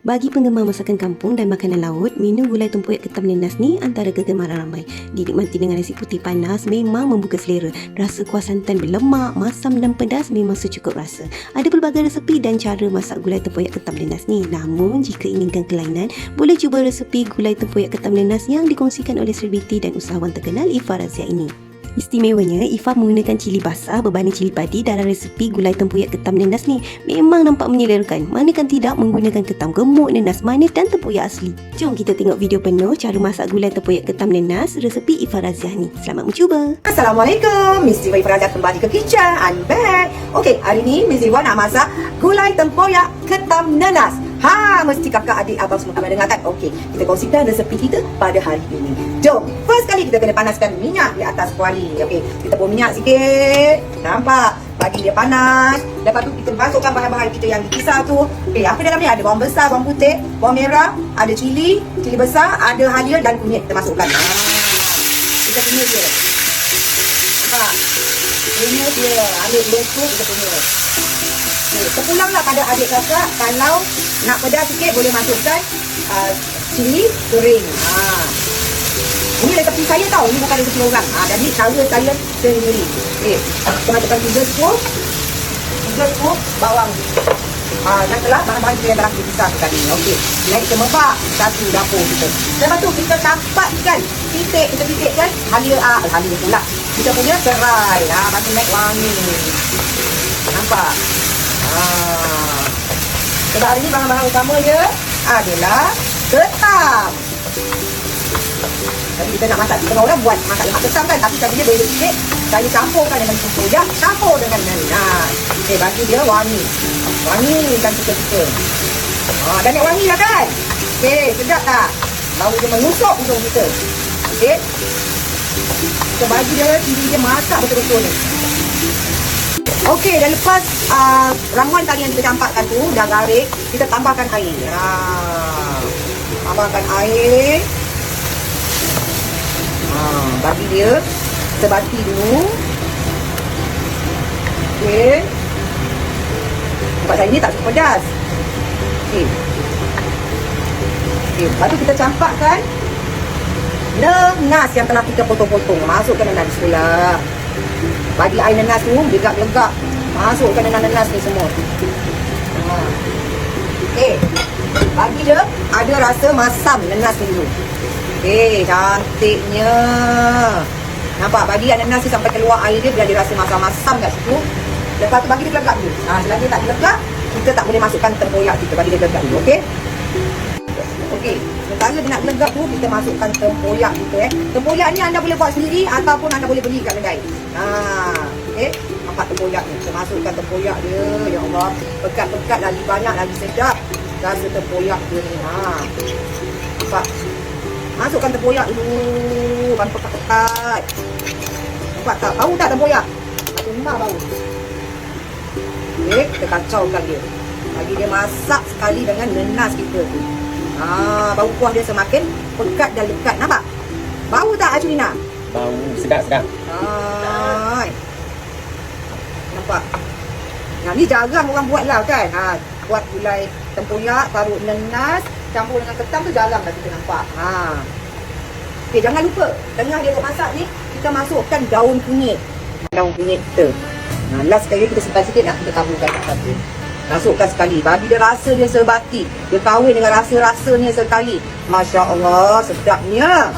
Bagi penggemar masakan kampung dan makanan laut, menu gulai tempoyak ketam nenas ni antara kegemaran ramai. Dinikmati dengan nasi putih panas memang membuka selera. Rasa kuah santan berlemak, masam dan pedas memang secukup rasa. Ada pelbagai resepi dan cara masak gulai tempoyak ketam nenas ni. Namun, jika inginkan kelainan, boleh cuba resepi gulai tempoyak ketam nenas yang dikongsikan oleh selebriti dan usahawan terkenal Ifah Razia ini. Istimewanya, Ifah menggunakan cili basah berbanding cili padi dalam resepi gulai tempoyak ketam nenas ni. Memang nampak menyelerakan. Manakan tidak menggunakan ketam gemuk, nenas manis dan tempoyak asli. Jom kita tengok video penuh cara masak gulai tempoyak ketam nenas resepi Ifah Razia ni. Selamat mencuba. Assalamualaikum, Miss Ziwa Ifah Razia kembali ke kitchen. I'm back. Okey, hari ni Miss Ziwa nak masak gulai tempoyak ketam nenas. Mesti kakak, adik, abang semua pernah dengar kan? Okey, kita kongsikan resepi kita pada hari ini. Jom, first kali kita kena panaskan minyak di atas kuali. Okey, kita buat minyak sikit. Nampak? Bagi dia panas. Lepas tu kita masukkan bahan-bahan kita yang dikisar tu. Okey, apa dalam ni? Ada bawang besar, bawang putih, bawang merah, ada cili besar, ada halia dan kunyit kita masukkan. Kita tumis dia. Nampak? Tumis dia. Ambil lekuk, kita tumis. Terpulanglah pada adik kakak, kalau nak pedas sikit boleh masukkan cili goreng. Ini resepi saya tau, ini bukan resepi orang. Jadi cara saya sendiri. Kita masukkan 3 scoop bawang. Dan telah bahan-bahan kita yang telah dipisah tadi. Okey, naik ke mebak satu dapur kita. Lepas tu kita dapatkan kita titikkan halia pula. Kita punya serai. Bagi naik wangi. Nampak? Sebab hari ni bahan-bahan utama dia adalah ketam. Jadi kita nak masak, setengah orang buat masak lemak ketam kan, tapi tadi dia beza sikit. Saya campurkan dengan tempoyak, campur dengan nenas. Okey, bagi dia wangi. Wangi dan suka-suka. Dah nak wangi dah kan? Okey, sedap tak? Bau dia menusuk hidung kita. Okey. Kita bagi dia, cili dia masak betul-betul ni. Okey, dan lepas ramuan tadi yang kita campakkan tu dah garing, kita tambahkan air. Tambahkan air. Bagi dia sebati dulu. Okey. Sebab saya ni tak suka pedas. Okey. Lepas tu kita campakkan nenas yang telah kita potong-potong. Masukkan nenas pula. Bagi air nenas tu legap-legap. Masukkan nenas ni semua. Okey. Bagi dia ada rasa masam nenas ni dulu. Okey, cantiknya. Nampak? Bagi nenas ni sampai keluar air dia biar dia rasa masam-masam kat situ. Lepas tu bagi dia legap dulu. Selagi tak legap, kita tak boleh masukkan tempoyak kita. Bagi dia legap dulu. Okey. Okey. Sementara dia nak legap tu, kita masukkan tempoyak kita. Tempoyak ni anda boleh buat sendiri ataupun anda boleh beli kat kedai. Okey. Nampak tempoyak ni. Kita masukkan tempoyak dia. Ya Allah. Pekat-pekat lagi banyak, lagi sedap. Rasa tempoyak dia ni. Nampak? Masukkan tempoyak dulu. Bagi pekat-pekat. Nampak tak? Bau tak tempoyak? Macam mana bau? Okey. Kita kacaukan dia. Bagi dia masak sekali dengan nenas kita tu. Bau kuah dia semakin pekat dan lekat. Nampak? Bau tak, Aculina? Bau sedap-sedap. Nampak? Ni jarang orang buat lah kan. Buat gulai tempoyak, taruh nenas, campur dengan ketam tu jarang dah kita nampak. Okey, jangan lupa tengah dia masak ni, kita masukkan daun kunyit. Daun kunyit kita. Last sekali kita simpan sikit nak kita taburkan kat satu. Masukkan sekali. Bagi dia rasa dia sebati. Dia kahwin dengan rasa-rasanya sekali. Masya Allah, sedapnya.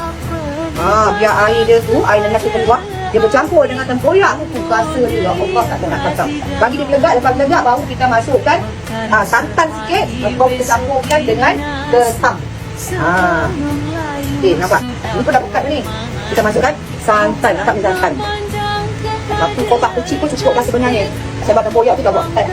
Biar air dia tu, air nenas tu keluar. Dia bercampur dengan tempoyak tu. Rasa dia, ya Allah, tak nak kacau. Bagi dia melegak, lepas melegak baru kita masukkan santan sikit. Baru kita campurkan dengan ketam. Okey, nampak? Ni pun dah pekat ni. Kita masukkan santan. Nampak ni santan? Satu kotak kecil pun cukup lah sebenarnya. Sebab tempoyak tu dah buat pekat.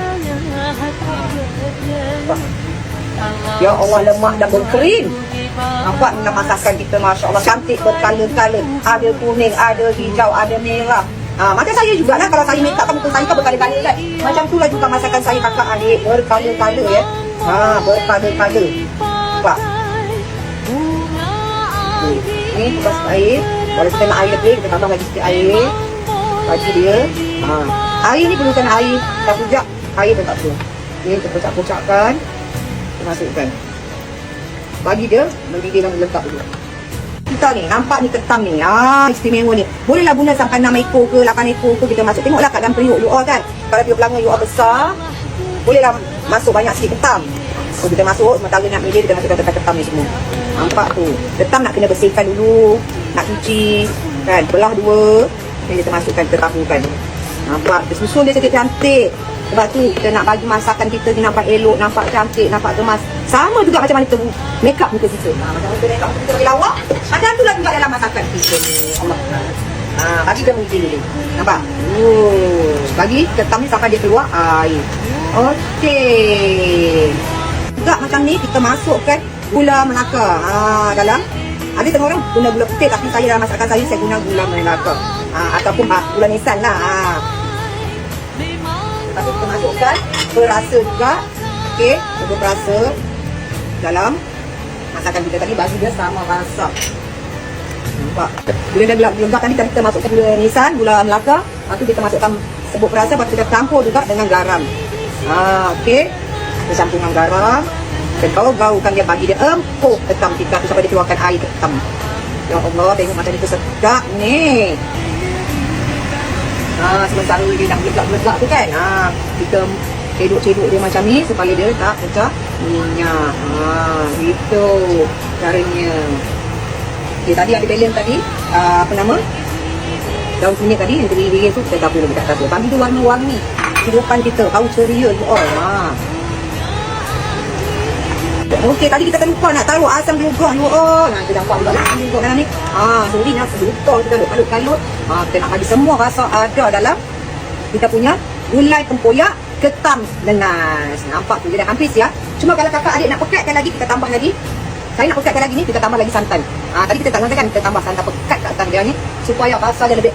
Ya Allah, lemak dan berkrim. Nampak masakan kita, Masya Allah, cantik berkala-kala. Ada kuning, ada hijau, ada merah. Macam saya jugalah, kalau saya make up kan muka saya kan berkala-kala kan. Macam itulah juga masakan saya kakak adik, berkala-kala ya. Berkala-kala. Nampak? Ni tukas air. Kalau kita nak air lebih, kita tambah lagi sikit air. Bagi dia. Air ni perlukan air tak pujak. Air pun tak perlu. Ni kita kocak-kocakkan. Kita masukkan. bagi dia mendidih dan melekat dulu. Kita ni, nampak ni ketam ni. Istimewa ni. Bolehlah guna sampai 6 ekor ke, 8 ekor ke kita masuk. Tengoklah kat dalam periuk you all kan. Kalau periuk pelanga you all besar, bolehlah masuk banyak sikit ketam. So, kita masuk, sementara nak milih, kita masukkan ketam ni semua. Nampak tu. Ketam nak kena bersihkan dulu. Nak cuci. Kan, belah dua. Dan kita masukkan, kita tabukan. Nampak, dia susun dia cantik. Sebab tu kita nak bagi masakan kita ni nampak elok, nampak cantik, nampak kemas. Sama juga macam mana kita make up muka kita. Macam kita make up muka kita bagi lawak. Macam tu lah juga dalam masakan kita ni. Allah. Bagi dia mungkin dulu. Nampak? Bagi ketam ni sampai dia keluar air. Okey. Juga macam ni kita masukkan gula Melaka. Dalam. Ada setengah orang guna gula putih, tapi saya dalam masakan saya guna gula Melaka. Ataupun gula nisan lah. Lepas tu kita masukkan perasa juga. Okey, perasa dalam masakan kita tadi, bagi dia sama rasa. Nampak? Bila dah gelap tadi kita masukkan gula nisan, gula Melaka. Lepas tu kita masukkan serbuk perasa, lepas tu kita campur juga dengan garam. Okey. Kita campur dengan garam. Dan gaul-gaulkan dia, bagi dia empuk ketam kita tu sampai dia keluarkan air ketam. Ya Allah, tengok macam itu sedap ni. Sementara dia nak meledak-meledak tu kan. Kita cedok-cedok dia macam ni supaya dia tak pecah minyak. Itu caranya. Okay, tadi ada balance tadi. Apa nama? Daun kunyit tadi yang terdiri tu kita tabur lagi kat atas. Bagi dia warna-warni kehidupan kita. Bau ceria you all. Okey, tadi kita terlupa nak taruh asam glucose you all. Kita nampak juga asam glucose dalam ni. Sorry, asam glucose kita kalut-kalut. Kita nak bagi semua rasa ada dalam kita punya gulai tempoyak ketam nenas. Nampak tu, dia dah hampir siap. Cuma kalau kakak adik nak pekatkan lagi, kita tambah lagi. Saya nak pekatkan lagi ni, kita tambah lagi santan. Tadi kita tak santan, kita tambah santan pekat kat atas dia ni supaya rasa dia lebih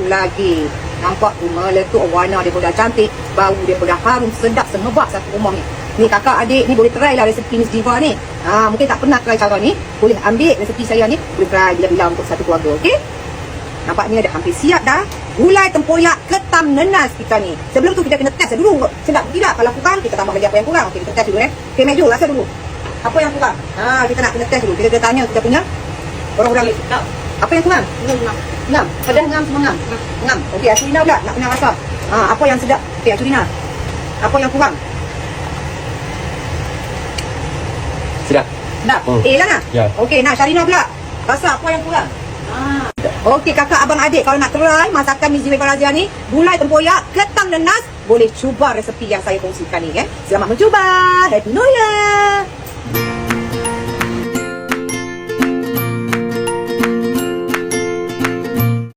lagi. Nampak tu, meletup warna dia pun dah cantik, bau dia pun dah harum, sedap, sengebak satu rumah ni. Ni kakak adik ni boleh try lah resepi Miss Diva ni. Mungkin tak pernah try cara ni, boleh ambil resepi saya ni, boleh try bila-bila untuk satu keluarga. Okey? Nampak ni dah hampir siap dah. Gulai tempoyak ketam nenas kita ni. Sebelum tu kita kena test dulu. Sedap tidak? Kalau kurang, kita tambah lagi apa yang kurang. Okey, kita test dulu Okey, Mejo, rasa dulu. Apa yang kurang? Kita nak kena test dulu. Kita tanya kita punya orang-orang ni. Apa yang kurang? Ngam. Pedas ngam semua ngam. Ngam. Okey, Asulina pula nak kena rasa. Apa yang sedap? Okey, Asulina. Apa yang kurang? Sedap. Sedap. Lah nak? Ya. Okey, nak Syarina pula. Rasa apa yang kurang? Okey, kakak abang adik kalau nak try masakan Miss Diva Farazia ni, gulai tempoyak ketam nenas, boleh cuba resepi yang saya kongsikan ni. Selamat mencuba. Happy New Year.